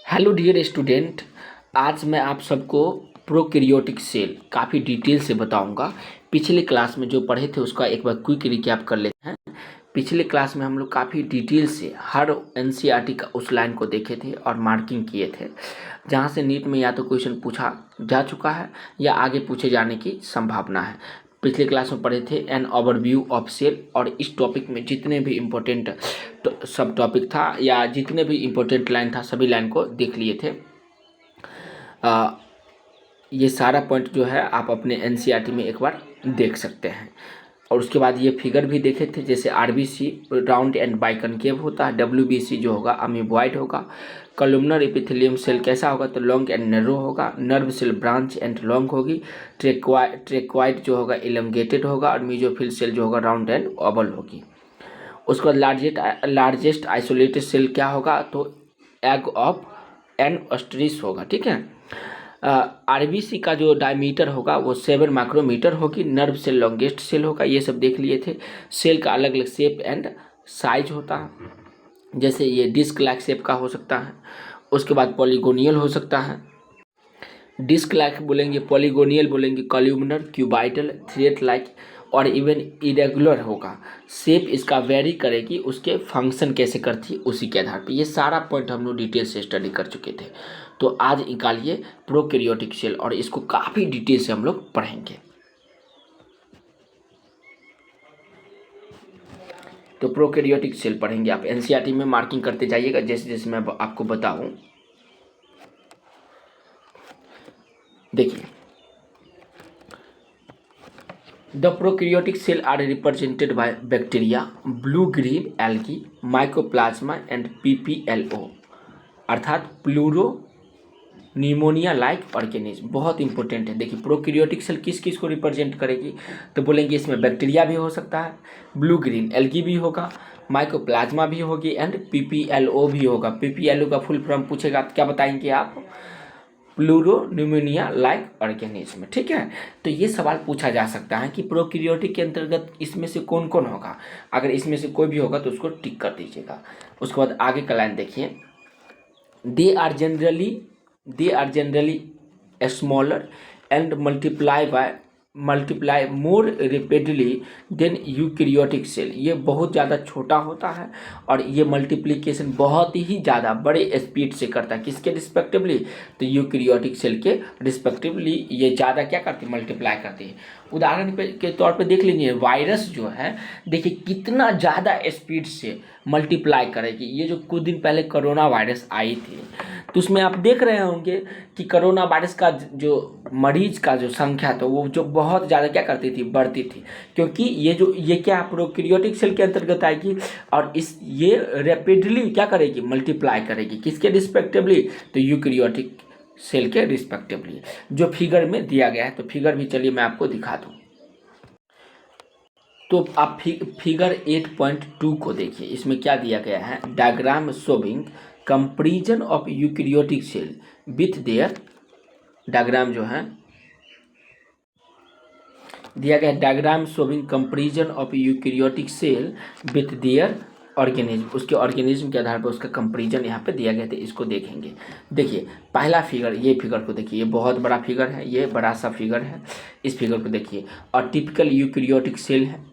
Hello dear student. आज मैं आप सबको प्रोकैरियोटिक सेल काफ़ी डिटेल से बताऊंगा। पिछले क्लास में जो पढ़े थे उसका एक बार क्विक रिकैप कर लेते हैं। पिछले क्लास में हम लोग काफ़ी डिटेल से हर एनसीईआरटी का उस लाइन को देखे थे और मार्किंग किए थे, जहां से नीट में या तो क्वेश्चन पूछा जा चुका है या आगे पूछे जाने की संभावना है। पिछले क्लास में पढ़े थे एन ओवरव्यू ऑफ सेल, और इस टॉपिक में जितने भी इम्पोर्टेंट सब टॉपिक था या जितने भी इम्पोर्टेंट लाइन था सभी लाइन को देख लिए थे। ये सारा पॉइंट जो है आप अपने एनसीईआरटी में एक बार देख सकते हैं। और उसके बाद ये फिगर भी देखे थे, जैसे आरबीसी राउंड एंड बाइकनकेव होता है, डब्ल्यूबीसी जो होगा अमीबॉइड होगा, कॉलमनर एपिथेलियम सेल कैसा होगा तो लॉन्ग एंड नैरो होगा, nerve cell branch and long होगी, ट्रेक्वाइड जो होगा इलंगेटेड होगा, और मीजोफिल सेल जो होगा राउंड एंड ओवल होगी। उसके बाद लार्जेस्ट आइसोलेटेड सेल क्या होगा तो एग ऑफ एन ऑस्ट्रिच होगा। ठीक है। आरबीसी का जो डायमीटर होगा वो 7 माइक्रोमीटर होगी। नर्व सेल लॉन्गेस्ट सेल होगा, ये सब देख लिए थे। सेल का अलग अलग शेप एंड साइज होता है, जैसे ये डिस्क लाइक शेप का हो सकता है। उसके बाद पॉलीगोनियल हो सकता है, डिस्क लाइक बोलेंगे, पॉलीगोनियल बोलेंगे, कॉल्यूमिनर, क्यूबाइडल, थ्रेड लाइक, और इवन इरेगुलर होगा। शेप इसका वेरी करेगी उसके फंक्शन कैसे करती है उसी के आधार पे। ये सारा पॉइंट हम लोग डिटेल से स्टडी कर चुके थे। तो आज निकालिए प्रोकैरियोटिक सेल, और इसको काफ़ी डिटेल से हम लोग पढ़ेंगे। तो प्रोकैरियोटिक सेल पढ़ेंगे, आप एनसीईआरटी में मार्किंग करते जाइएगा जैसे जैसे मैं आपको बताऊं। देखिए, the prokaryotic cell are represented by bacteria, blue green algae, mycoplasma and PPLO, अर्थात प्लूरो निमोनिया लाइक ऑर्गेनिज्म। बहुत इंपॉर्टेंट है। देखिए, प्रोकैरियोटिक सेल किस किस को रिप्रेजेंट करेगी तो बोलेंगे इसमें बैक्टीरिया भी हो सकता है, ब्लू ग्रीन एल्गी भी होगा, माइकोप्लाज्मा भी होगी एंड पीपीएलओ भी होगा। पीपीएलओ का फुल फॉर्म पूछेगा तो क्या बताएंगे आप? Pleuro pneumonia like organism. ठीक है। तो ये सवाल पूछा जा सकता है कि प्रोकैरियोटिक के अंतर्गत इसमें से कौन कौन होगा। अगर इसमें से कोई भी होगा तो उसको टिक कर दीजिएगा। उसके बाद आगे का लाइन देखिए, they are generally smaller and multiply more rapidly than eukaryotic cell. ये बहुत ज़्यादा छोटा होता है और ये मल्टीप्लिकेशन बहुत ही ज़्यादा बड़े स्पीड से करता है। किसके रिस्पेक्टिवली तो यूकैरियोटिक सेल के रिस्पेक्टिवली ये ज़्यादा क्या करती है, मल्टीप्लाई करती है। उदाहरण के तौर पे देख लीजिए, वायरस जो है देखिए कितना ज़्यादा स्पीड से मल्टीप्लाई करेगी। ये जो कुछ दिन पहले कोरोना वायरस आई थी तो उसमें आप देख रहे होंगे कि कोरोना वायरस का जो मरीज का जो संख्या था वो जो बहुत ज़्यादा क्या करती थी, बढ़ती थी, क्योंकि ये क्या प्रोकैरियोटिक सेल के अंतर्गत आएगी और ये रैपिडली क्या करेगी, मल्टीप्लाई करेगी। किसके रिस्पेक्टिवली तो यूकैरियोटिक सेल के रिस्पेक्टिवली, जो फिगर में दिया गया है। तो फिगर भी चलिए मैं आपको दिखा दूँ। तो आप फिगर 8.2 को देखिए, इसमें क्या दिया गया है, diagram showing comparison of eukaryotic cell with their, diagram जो है दिया गया है, diagram showing comparison of eukaryotic cell with their organism. उसके ऑर्गेनिज्म के आधार पर उसका कंपैरिजन यहाँ पे दिया गया था, इसको देखेंगे। देखिए पहला फिगर, ये फिगर को देखिए, ये बहुत बड़ा फिगर है, ये बड़ा सा फिगर है। इस फिगर को देखिए, और टिपिकल यूकैरियोटिक सेल है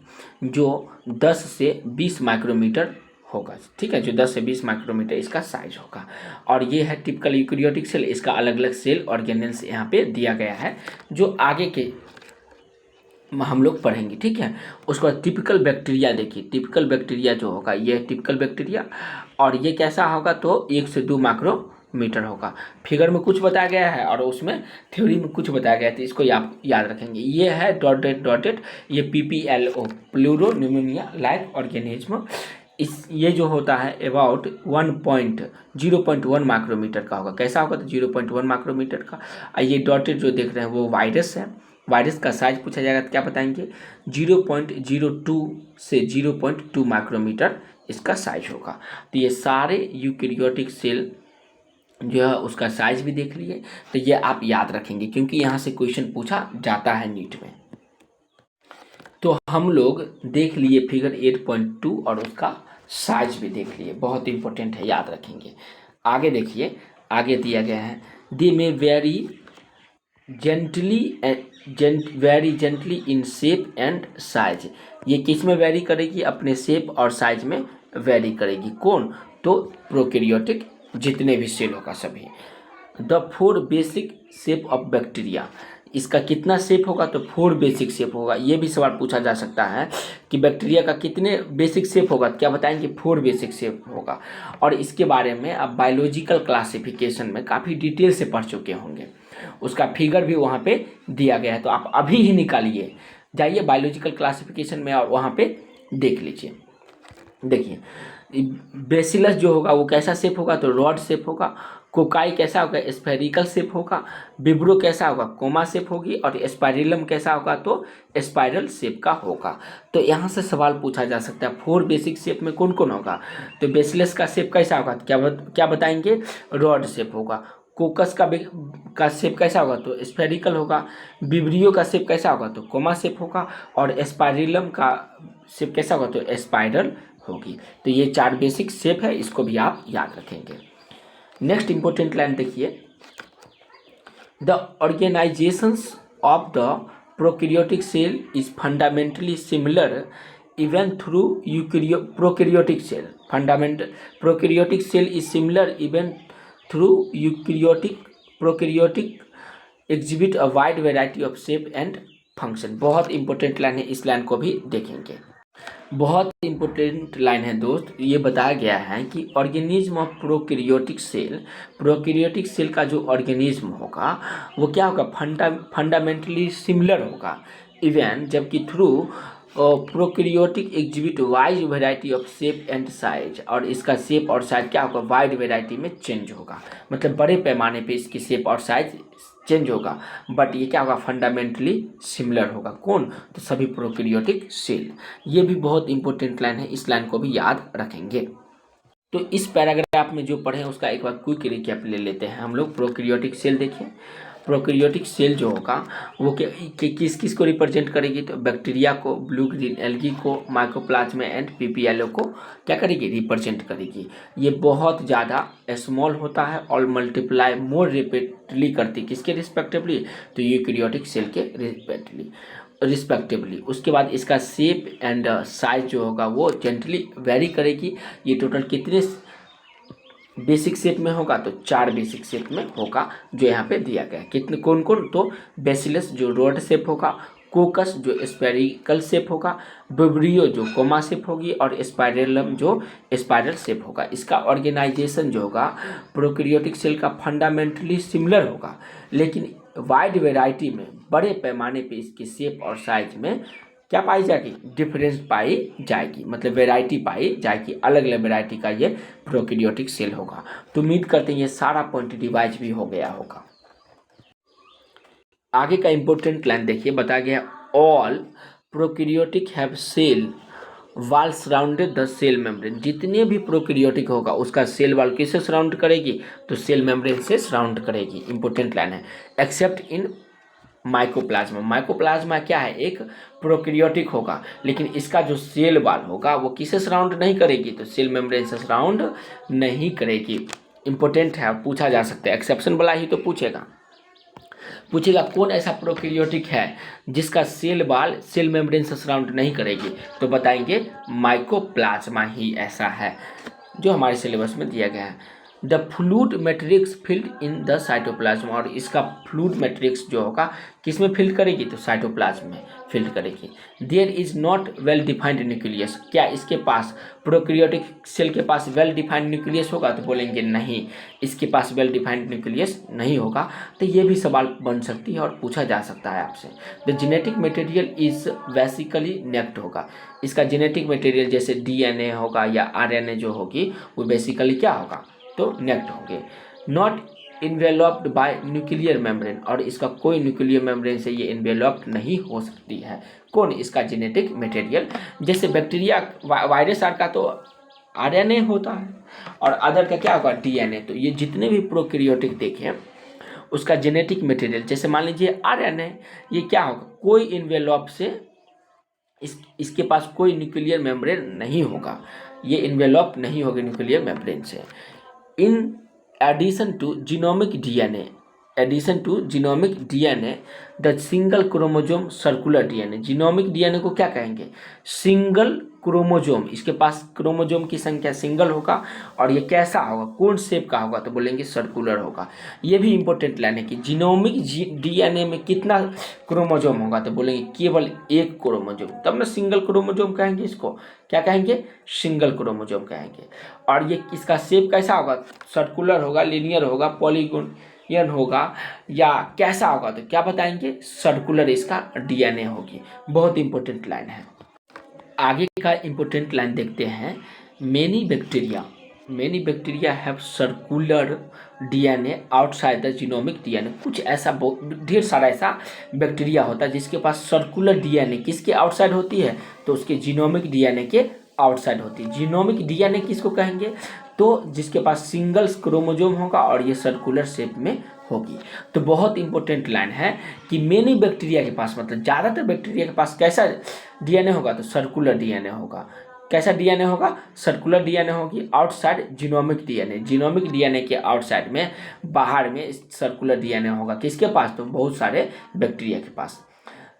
जो 10 से 20 माइक्रोमीटर होगा। ठीक है, जो 10 से 20 माइक्रोमीटर इसका साइज होगा। और ये है टिपिकल यूकैरियोटिक सेल, इसका अलग अलग सेल ऑर्गेनेल्स यहाँ पे दिया गया है जो आगे के हम लोग पढ़ेंगे। ठीक है। उसके बाद टिपिकल बैक्टीरिया देखिए, टिपिकल बैक्टीरिया जो होगा ये टिपिकल बैक्टीरिया, और ये कैसा होगा तो 1 से 2 माइक्रोमीटर होगा। फिगर में कुछ बताया गया है और उसमें थ्योरी में कुछ बताया गया है, तो इसको आप याद रखेंगे। ये है डॉटेड, ये PPLO, pleuro pneumonia like organism. ये जो होता है अबाउट 0.1 माइक्रोमीटर का होगा। कैसा होगा तो 0.1 माइक्रोमीटर का। ये डॉटेड जो देख रहे हैं वो वायरस है। वायरस का साइज पूछा जाएगा तो क्या बताएंगे, 0.02 से 0.2 माइक्रोमीटर इसका साइज होगा। तो ये सारे यूकैरियोटिक सेल जो है उसका साइज भी देख लिए, तो ये आप याद रखेंगे क्योंकि यहाँ से क्वेश्चन पूछा जाता है नीट में। तो हम लोग देख लिए फिगर 8.2 और उसका साइज भी देख लिए, बहुत इंपॉर्टेंट है, याद रखेंगे। आगे देखिए, आगे दिया गया है, they may very very gently in shape and size. ये किस में वेरी करेगी? अपने शेप और साइज में वेरी करेगी। कौन? तो प्रोकैरियोटिक जितने भी सेल होगा सभी। The 4 basic shape of bacteria, इसका कितना शेप होगा? तो 4 बेसिक शेप होगा। ये भी सवाल पूछा जा सकता है कि बैक्टीरिया का कितने बेसिक शेप होगा, क्या बताएंगे? 4 बेसिक शेप होगा। और इसके बारे में आप बायोलॉजिकल क्लासिफिकेशन में काफ़ी डिटेल से पढ़ चुके होंगे, उसका फिगर भी वहाँ पे दिया गया है, तो आप अभी ही निकालिए, जाइए बायोलॉजिकल क्लासिफिकेशन में और वहाँ पे देख लीजिए। देखिए बेसिलस जो होगा वो कैसा शेप होगा? तो रॉड शेप होगा। कोकाई कैसा होगा? स्फेरिकल शेप होगा। विब्रो कैसा होगा? कोमा शेप होगी। और स्पाइरलम कैसा होगा? तो स्पाइरल शेप का होगा। तो यहाँ से सवाल पूछा जा सकता है 4 बेसिक शेप में कौन कौन होगा? तो बेसिलस का शेप कैसा होगा? क्या बताएंगे? रॉड शेप होगा। कोकस का शेप कैसा होगा? तो स्फेरिकल होगा। विब्रियो का शेप कैसा होगा? तो कोमा शेप होगा। और स्पाइरलम का शेप कैसा होगा? तो स्पाइरल होगी। तो ये 4 बेसिक शेप है, इसको भी आप याद रखेंगे। नेक्स्ट इंपॉर्टेंट लाइन देखिए, the organisations of the prokaryotic cell is fundamentally similar even through prokaryotic cell. Prokaryotic cell is similar even through prokaryotic exhibit a wide variety of shape and function. बहुत important line है, इस line को भी देखेंगे। बहुत important line है दोस्त, ये बताया गया है कि ऑर्गेनिज्म ऑफ प्रोकैरियोटिक सेल का जो ऑर्गेनिज्म होगा वो क्या होगा? फंडामेंटली सिमिलर होगा इवन, जबकि through prokaryotic exhibit wide variety of shape and size. और इसका शेप और साइज क्या होगा? वाइड वेराइटी में चेंज होगा, मतलब बड़े पैमाने पे इसकी शेप और साइज चेंज होगा। बट ये क्या होगा? फंडामेंटली सिमिलर होगा। कौन? तो सभी प्रोकैरियोटिक सेल। ये भी बहुत इंपॉर्टेंट लाइन है, इस लाइन को भी याद रखेंगे। तो इस पैराग्राफ में जो पढ़े उसका एक बार क्विक रिकैप ले लेते हैं हम लोग। प्रोकैरियोटिक सेल देखिए, प्रोकैरियोटिक सेल जो होगा वो किस किस को रिप्रेजेंट करेगी? तो बैक्टीरिया को, ब्लू ग्रीन एल्गी को, माइकोप्लाज्मा एंड पीपीएलओ को क्या करेगी? रिप्रेजेंट करेगी। ये बहुत ज़्यादा स्मॉल होता है और मल्टीप्लाई मोर रेपिडली करती, किसके रिस्पेक्टिवली? तो यूकैरियोटिक सेल के रिस्पेक्टिवली। उसके बाद इसका शेप एंड साइज जो होगा वो जेंटली वेरी करेगी। ये टोटल कितने बेसिक शेप में होगा? तो 4 बेसिक शेप में होगा, जो यहाँ पे दिया गया है। कितने कौन कौन? तो बेसिलस जो रॉड शेप होगा, कोकस जो स्पेरिकल शेप होगा, विब्रियो जो कोमा शेप होगी, और स्पाइरलम जो स्पाइरल शेप होगा। इसका ऑर्गेनाइजेशन जो होगा प्रोकैरियोटिक सेल का फंडामेंटली सिमिलर होगा, लेकिन वाइड वेराइटी में, बड़े पैमाने पे इसकी शेप और साइज में क्या पाई जाएगी? डिफरेंस पाई जाएगी, मतलब वेराइटी पाई जाएगी, अलग अलग वेराइटी का ये प्रोकैरियोटिक सेल होगा। तो उम्मीद करते हैं ये सारा पॉइंट रिवाइज भी हो गया होगा। आगे का इंपॉर्टेंट लाइन देखिए, बताया गया all prokaryotic have cell wall surrounded the cell membrane. जितने भी प्रोकैरियोटिक होगा उसका सेल वाल किससे सराउंड करेगी? तो सेल मेम्ब्रेन से सराउंड करेगी। इंपॉर्टेंट लाइन है, एक्सेप्ट इन माइकोप्लाज्मा। माइकोप्लाज्मा क्या है? एक प्रोकैरियोटिक होगा, लेकिन इसका जो सेल वाल होगा वो किसे सराउंड नहीं करेगी? तो सेल मेम्ब्रेन से सराउंड नहीं करेगी। इंपॉर्टेंट है, पूछा जा सकता है, एक्सेप्शन वाला ही तो पूछेगा कौन ऐसा प्रोकैरियोटिक है जिसका सेल वाल सेल मेम्ब्रेन से सराउंड नहीं करेगी? तो बताएंगे माइकोप्लाज्मा ही ऐसा है, जो हमारे सिलेबस में दिया गया है। The fluid matrix filled in the cytoplasm. और इसका फ्लूइड मैट्रिक्स जो होगा किस में फिल्ड करेगी? तो साइटोप्लाज्म में फिल्ड करेगी। There is not well defined nucleus. क्या इसके पास, प्रोकैरियोटिक सेल के पास वेल डिफाइंड न्यूक्लियस होगा? तो बोलेंगे नहीं, इसके पास वेल डिफाइंड न्यूक्लियस नहीं होगा। तो ये भी सवाल बन सकती है और पूछा जा सकता है आपसे। The genetic material is basically naked होगा। इसका जेनेटिक मटेरियल जैसे डीएनए होगा या आरएनए जो होगी वो बेसिकली क्या होगा? तो नेक्ट होंगे। Not enveloped bye nuclear membrane. और इसका कोई न्यूक्लियर मेम्ब्रेन से ये इन्वेलप्ड नहीं हो सकती है। कौन? इसका जेनेटिक मटेरियल। जैसे बैक्टीरिया, वायरस आर का तो आरएनए होता है और अदर का क्या होगा? डीएनए। तो ये जितने भी प्रोकैरियोटिक देखें उसका जेनेटिक मटेरियल, जैसे मान लीजिए आरएनए, ये क्या होगा? कोई इन्वेलप से इसके पास कोई न्यूक्लियर मेम्ब्रेन नहीं होगा, ये इन्वेलप नहीं होगा न्यूक्लियर मेम्ब्रेन से। In addition to genomic DNA the single chromosome circular DNA. Genomic DNA को क्या कहेंगे? Single chromosome. इसके पास क्रोमोजोम की संख्या सिंगल होगा और ये कैसा होगा, कौन शेप का होगा, तो बोलेंगे सर्कुलर होगा। ये भी इंपॉर्टेंट लाइन है कि जीनोमिक डीएनए में कितना क्रोमोजोम होगा, तो बोलेंगे केवल एक क्रोमोजोम, तब ना सिंगल क्रोमोजोम कहेंगे। इसको क्या कहेंगे? सिंगल क्रोमोजोम कहेंगे। और ये इसका शेप कैसा होगा? सर्कुलर होगा, लीनियर होगा, पॉलीगोनियन होगा, या कैसा होगा, तो क्या बताएंगे? सर्कुलर इसका डीएनए होगी। बहुत इंपॉर्टेंट लाइन है। आगे का इंपॉर्टेंट लाइन देखते हैं। Many bacteria have circular DNA outside the genomic DNA. कुछ ऐसा ढेर सारा ऐसा बैक्टीरिया होता है जिसके पास सर्कुलर डीएनए किसके आउटसाइड होती है, तो उसके जीनोमिक डीएनए के आउटसाइड होती है। जीनोमिक डीएनए किसको कहेंगे? तो जिसके पास सिंगल क्रोमोजोम होगा और ये सर्कुलर शेप में होगी। तो बहुत इंपॉर्टेंट लाइन है कि मेनी बैक्टीरिया के पास, मतलब ज़्यादातर बैक्टीरिया के पास कैसा डीएनए होगा, तो सर्कुलर डीएनए होगा। कैसा डीएनए होगा? सर्कुलर डीएनए होगी outside genomic DNA. Genomic DNA के आउटसाइड में, बाहर में सर्कुलर डीएनए होगा। किसके पास? तो बहुत सारे बैक्टीरिया के पास।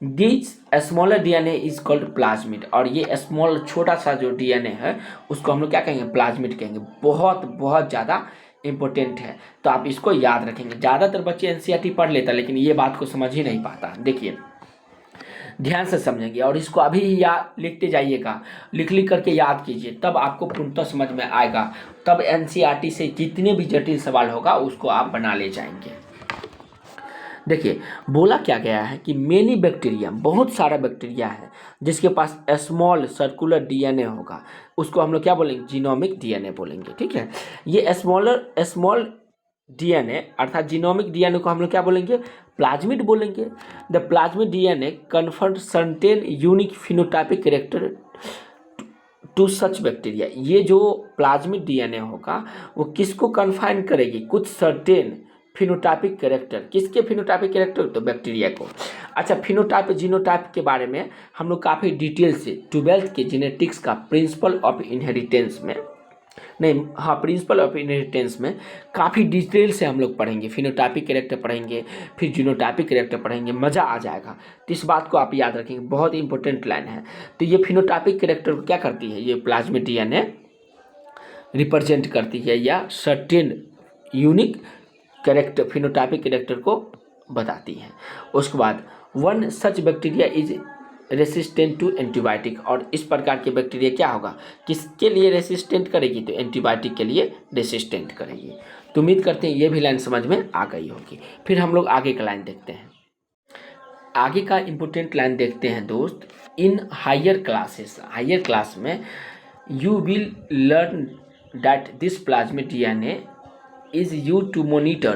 This smaller DNA is called plasmid. और ये स्मॉल छोटा सा जो डीएनए है उसको हम लोग क्या कहेंगे? प्लाज्मिड कहेंगे। बहुत बहुत ज़्यादा इंपॉर्टेंट है, तो आप इसको याद रखेंगे। ज़्यादातर बच्चे एनसीईआरटी पढ़ लेता है लेकिन ये बात को समझ ही नहीं पाता। देखिए ध्यान से समझेंगे और इसको अभी ही याद लिखते जाइएगा, लिख करके याद कीजिए, तब आपको पूर्णतः समझ में आएगा। तब एनसीईआरटी से जितने भी जटिल सवाल होगा उसको आप बना ले जाएंगे। देखिए बोला क्या गया है कि मेनी बैक्टीरिया, बहुत सारा बैक्टीरिया है जिसके पास स्मॉल सर्कुलर डीएनए होगा, उसको हम लोग क्या बोलेंगे? जीनोमिक डीएनए बोलेंगे। ठीक है, ये स्मॉल डीएनए अर्थात जीनोमिक डीएनए को हम लोग क्या बोलेंगे? प्लाज्मिड बोलेंगे। The plasmid DNA confer certain unique phenotypic character to such bacteria. ये जो प्लाज्मिड डीएनए होगा वो किसको कन्फाइन करेगी? कुछ सर्टेन फिनोटाइपिक कैरेक्टर। किसके फिनोटाइपिक कैरेक्टर? तो बैक्टीरिया को। अच्छा, फिनोटाइप जीनोटाइप के बारे में हम लोग काफ़ी डिटेल से 12th के जेनेटिक्स का प्रिंसिपल ऑफ इनहेरिटेंस में, नहीं हाँ, प्रिंसिपल ऑफ इनहेरिटेंस में काफ़ी डिटेल से हम लोग पढ़ेंगे। फिनोटाइपिक कैरेक्टर पढ़ेंगे, फिर जीनोटाइपिक कैरेक्टर पढ़ेंगे, मज़ा आ जाएगा। तो इस बात को आप याद रखेंगे, बहुत इंपॉर्टेंट लाइन है। तो ये फिनोटाइपिक कैरेक्टर क्या करती है? ये प्लाज्मिड डीएनए रिप्रेजेंट करती है या certain unique character, phenotypic character को बताती है। उसके बाद one such bacteria is resistant to antibiotic. और इस प्रकार के बैक्टीरिया क्या होगा? किसके लिए रेसिस्टेंट करेगी? तो एंटीबायोटिक के लिए रेसिस्टेंट करेगी। तो उम्मीद करते हैं ये भी लाइन समझ में आ गई होगी। फिर हम लोग आगे का लाइन देखते हैं। आगे का इंपॉर्टेंट लाइन देखते हैं दोस्त। In higher classes, higher class में you will learn that this plasmid DNA is used to monitor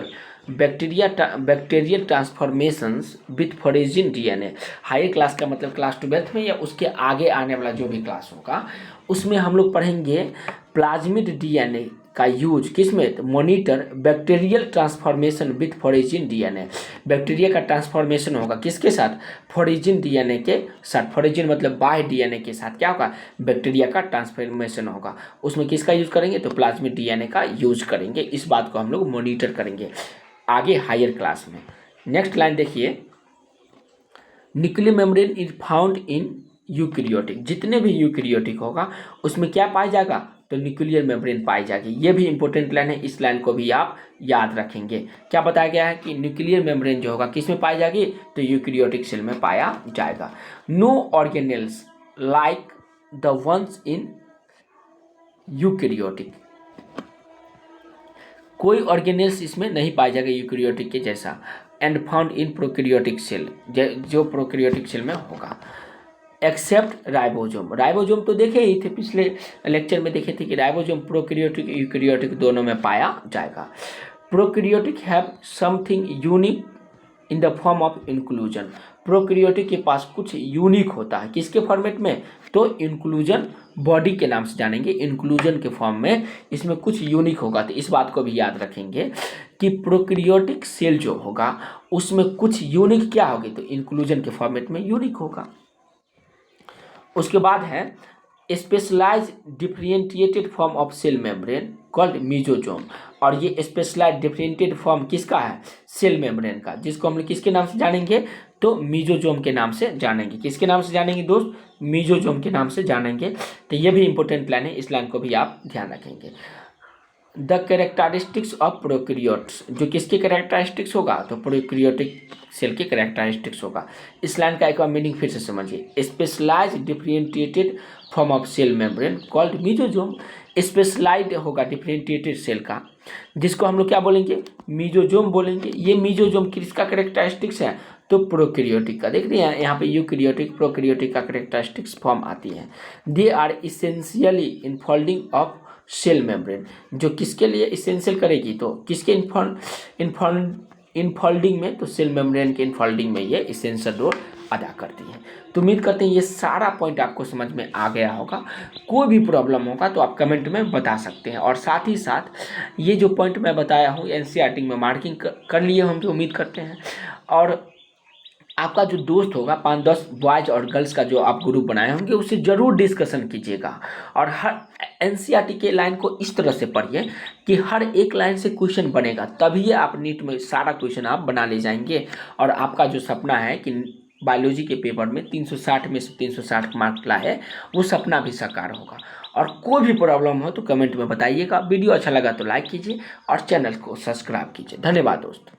bacterial transformations with foreign DNA। Higher class का मतलब क्लास 12th में या उसके आगे आने वाला जो भी क्लास होगा उसमें हम लोग पढ़ेंगे प्लाज्मिड डीएनए का यूज किसमें? Monitor bacterial transformation with foreign DNA. Bacteria का ट्रांसफॉर्मेशन होगा किसके साथ? फॉरेजिन डीएनए के साथ। फॉरेजिन मतलब बाह्य डीएनए के साथ क्या होगा? बैक्टीरिया का ट्रांसफॉर्मेशन होगा। उसमें किसका यूज करेंगे? तो प्लाज्मिड डीएनए का यूज करेंगे। इस बात को हम लोग मॉनिटर करेंगे आगे हायर क्लास में। नेक्स्ट लाइन देखिए, nuclear membrane is found in eukaryotic. जितने भी यूकैरियोटिक होगा उसमें क्या पाया जाएगा? तो न्यूक्लियर मेम्ब्रेन पाई जाएगी। ये भी इंपॉर्टेंट लाइन है, इस लाइन को भी आप याद रखेंगे। क्या बताया गया है कि न्यूक्लियर मेम्ब्रेन जो होगा किस में पाई जाएगी? तो यूकैरियोटिक सेल में पाया जाएगा। No organelles like the ones in eukaryotic. कोई ऑर्गेनेल्स इसमें नहीं पाया जाएगा यूकैरियोटिक के जैसा। And found in prokaryotic cell, जो प्रोकैरियोटिक सेल में होगा। Accept ribosome. राइबोसोम तो देखे ही थे, पिछले लेक्चर में देखे थे कि राइबोसोम प्रोकैरियोटिक यूकैरियोटिक दोनों में पाया जाएगा। Prokaryotic have something unique in the form of inclusion. Prokaryotic के पास कुछ यूनिक होता है, किसके फॉर्मेट में? तो इंक्लूजन बॉडी के नाम से जानेंगे। इंक्लूजन के फॉर्म में इसमें कुछ यूनिक होगा। तो इस बात को भी याद रखेंगे कि प्रोकैरियोटिक सेल जो होगा उसमें कुछ यूनिक क्या होगी? तो इंक्लूजन के फॉर्मेट में यूनिक होगा। उसके बाद है specialise differentiated form of cell membrane called mesosome. और ये स्पेशलाइज्ड डिफरेंशिएटेड फॉर्म किसका है, सेल मेम्ब्रेन का, जिसको हम लोग किसके नाम से जानेंगे, तो मीजोजोम के नाम से जानेंगे। किसके नाम से जानेंगे दोस्त, मीजोजोम के नाम से जानेंगे। तो ये भी इंपॉर्टेंट लाइन है, इस लाइन को भी आप ध्यान रखेंगे। द कैरेक्टरिस्टिक्स ऑफ प्रोकैरियोट्स, जो किसके कैरेक्टरिस्टिक्स होगा, तो प्रोकैरियोटिक सेल के कैरेक्टरिस्टिक्स होगा। इस लाइन का एक बार मीनिंग फिर से समझिए, specialised differentiated form of cell membrane called mesosome. Specialised होगा डिफरेंशिएटेड सेल का, जिसको हम लोग क्या बोलेंगे, मीजोजोम बोलेंगे। ये मीजोजोम किसका कैरेक्टरिस्टिक्स है, तो प्रोकैरियोटिक का। देख रहे हैं यहाँ पे यूकैरियोटिक प्रोकैरियोटिक का कैरेक्टरिस्टिक्स फॉर्म आती है। They are essentially infolding of cell membrane, जो किसके लिए इसेंशियल करेगी, तो किसके इनफोल्डिंग में, तो सेल मेम्ब्रेन के इनफोल्डिंग में ये इसेंशियल रोल अदा करती है। तो उम्मीद करते हैं ये सारा पॉइंट आपको समझ में आ गया होगा। कोई भी प्रॉब्लम होगा तो आप कमेंट में बता सकते हैं। और साथ ही साथ ये जो पॉइंट मैं बताया हूँ एनसीईआरटी में मार्किंग कर लिए हम, तो उम्मीद करते हैं। और आपका जो दोस्त होगा 5-10 बॉयज़ और गर्ल्स का जो आप ग्रुप बनाए होंगे, उससे ज़रूर डिस्कशन कीजिएगा। और हर एनसीईआरटी के लाइन को इस तरह से पढ़िए कि हर एक लाइन से क्वेश्चन बनेगा, तभी आप नीट में सारा क्वेश्चन आप बना ले जाएंगे। और आपका जो सपना है कि बायोलॉजी के पेपर में 360 में से 360 मार्क लाए, वो सपना भी साकार होगा। और कोई भी प्रॉब्लम हो तो कमेंट में बताइएगा। वीडियो अच्छा लगा तो लाइक कीजिए और चैनल को सब्सक्राइब कीजिए। धन्यवाद दोस्त।